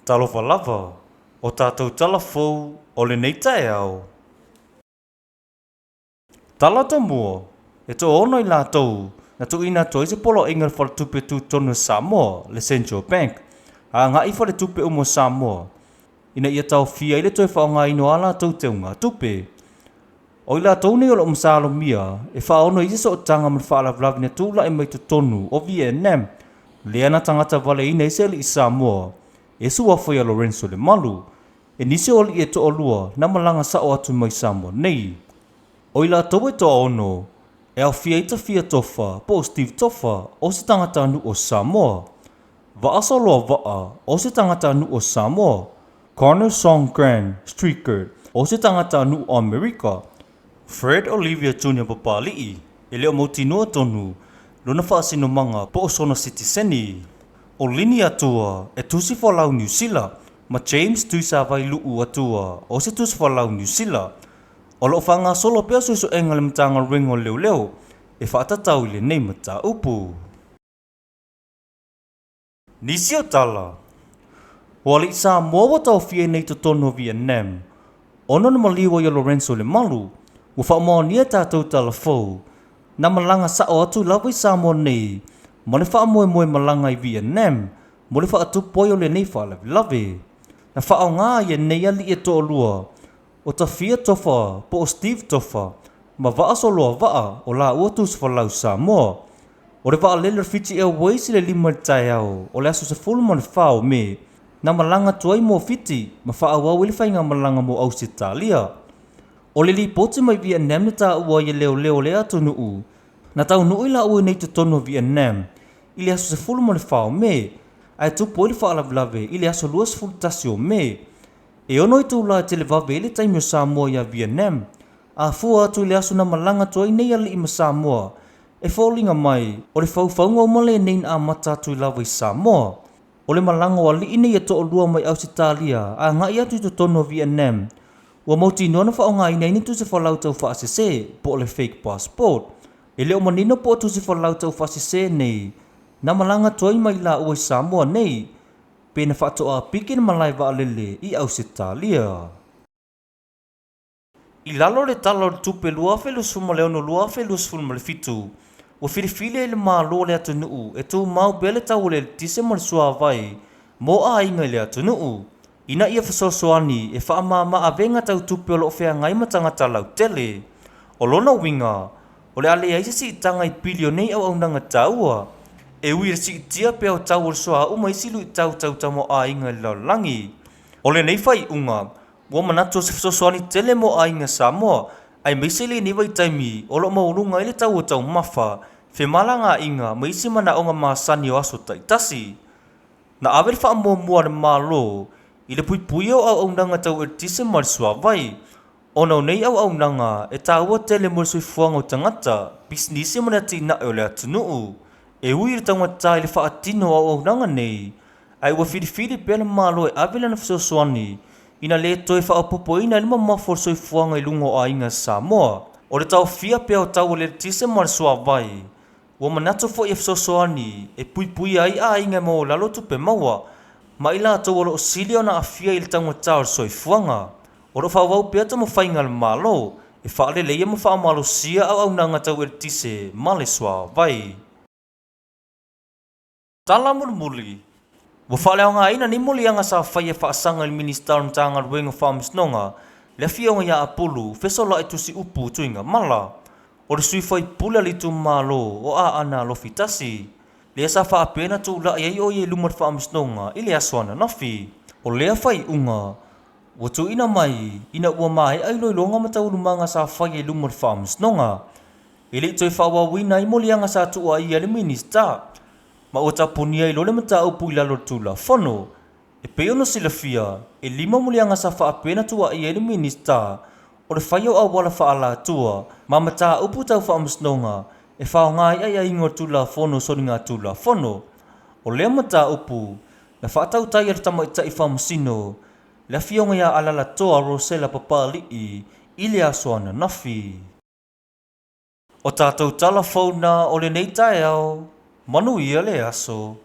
Talofa lava, o tātou talafou o le nei tae au. Talata mua, e to ono I lātou, na tu ina to ise polo inga whare tupe tu tonu Samoa, le Central Bank. A ngā I whare tupe umo Samoa. Ina ia tau fia ile toi whao ngā ino ala tau te unga tupe. O I lātou nei o lo msalo mia, e whao ono ise so o tanga man whaala vlavina tūla e mai tu tonu o Vietnam. Le ana tangata vale ina ise li I Samoa. E sua whai Lorenzo le malu. E nisi oli e to olua na malanga sa o atu mai Samoa nei. O I lātou e to ono, e au fia ita fia tofa, po Steve tofa, o se tangata anu o Samoa. Va aso loa vaa, o se tangata anu o Samoa. Connor Songkran, streaker, o se tangata anu o Amerika. Fred Olivia Jr. Papali'i, e leo mautinua tonu, luna whaasino manga po o Sona Citizeni. O lini atua, e tusi whalau New Zealand, ma James tuisa vai luu atua, o se tusi whalau New Zealand. O lo whanga solo pia suiso enga le matanga ringo leo leo, e whaatatau le nei mata upu. Nisi o tala. Wali sa mua tau fie nei to tono Vietnam. Ono na maliwa I Lorenzo le malu, wa wha nia tātou tala fau. Na malanga sa o atu lawa I Samoa nei, ma le wha moe malanga I Vietnam, mo le wha atu poio le nei wha lawe. Na wha o ngā ia nei ali e to olua, o ta fia tofa po o Steve tofa, ma vaa so loa vaa o la uatus whalau Samoa. O le vaa lele fiti e waisi le lima tai au, o le aso se fulma le whao me, na malanga tuai mo fiti, ma wha awau ili whainga malanga mo Ausitalia. O le li poti mai Vietnam na ta ua ia leo le atu nuu, na tau nuu ila ua nei tono Vietnam, ili aso se fulma le whao me, ai tupo ili wha lawe ili aso luas fultasio me, e ono I tūla te le wawe ele taimi o Samoa ia Vietnam. A fua atu le asu na malanga toi nei ali I Samoa. E whaulinga mai, o le whauwhaunga o male nei a mata atu I lawa I Samoa. O le malanga o ali ine ia to o lua mai Ausitalia, a ngai atu I to tono Vietnam. Ua mauti nona whao ngai nei ni tu se whalau tau whaasese, po o le fake passport. E leo manino po tu se whalau tau whaasese nei. Na malanga toi mai la ua I Samoa nei, pena whatoa piki na malai wa alele I Ausitalia. I lalo le talo le tupe lua felus fuma leo no lua felus fuma le fitu. Wa whirifile le maa lo le atu nuu, e tu mau bele tau le tise mo le sua vai, mo a inga le atu nuu. Ina ia fasosoani e wha maa avenga tau tupe o lo fea ngai matangata lau tele. O lona winga, o le ale aise si tanga I bilionei au nanga taua. E uira si tia peo tau o soa uma isilu I tau tamo a inga lau langi. O le nei whai unga, ua manato se fsosoani tele mo a inga Samoa, ai meisele ni wai taimi, o lo maurunga ile tau o tau mafa, fe malanga inga, meisi mana onga maasani o aso taitasi. Na awer wha mua na malo, ile pui au nanga tau e tise marisua vai, o nau nei au nanga, e tau o tele mo sui fuanga o tangata, bisnisi mana tina e o le atunuu. E ui le taunga tai le wha atino au nanga nei, ai ua whirifiri pēna malo e awela na whasosoani, ina le toi wha apopo ina lima mafor soi fuanga I lungo a inga Samoa. O le tau fia pēo tau le tise marisua vai, ua manato fo I whasosoani, e pui ai a inga mo lalo tupe maua, ma ila tau o lo silio na a fia I le taunga tau soi fuanga. O lo whawau pēa tamo whainga le malo, e wha le leia mo wha malo sia au nanga tau e tise malesua vai. Tala muli. Wa whaaleo ngā ina ni muli anga sa whaia whaasanga il minister mtanga ruenga whaamisnonga, le fionga ia apulu, fesola e tusi upu tuinga mala. O le sui whai pula li tu malo o a ana lo fitasi. Le sa whaapena tu la iei o ie lumar whaamisnonga ili aswana nafi. O lea whai unga, wa tu ina mai, ina ua mai ai loi longa mata ulumanga sa whai lumar whaamisnonga. Ili toi whawawina I muli anga sa tua ia le minister. Ma o tapunia I lole mata upu I lalo tula whono, e peono sila fia, e 5 mulianga sa whaapena tua I ele minista, o le whaio a wala whaala tua, ma mata upu tau whaamusnonga, e whao ngai ai ingo tula whono soni ngā tula whono. O lea mata upu, na whaatau tai ar tama I tai whaamusino, le fionga ia alala toa Rosela Papali'i, ili asoana nafi. O tātou tala whauna o le nei tai au, manu ia le aso.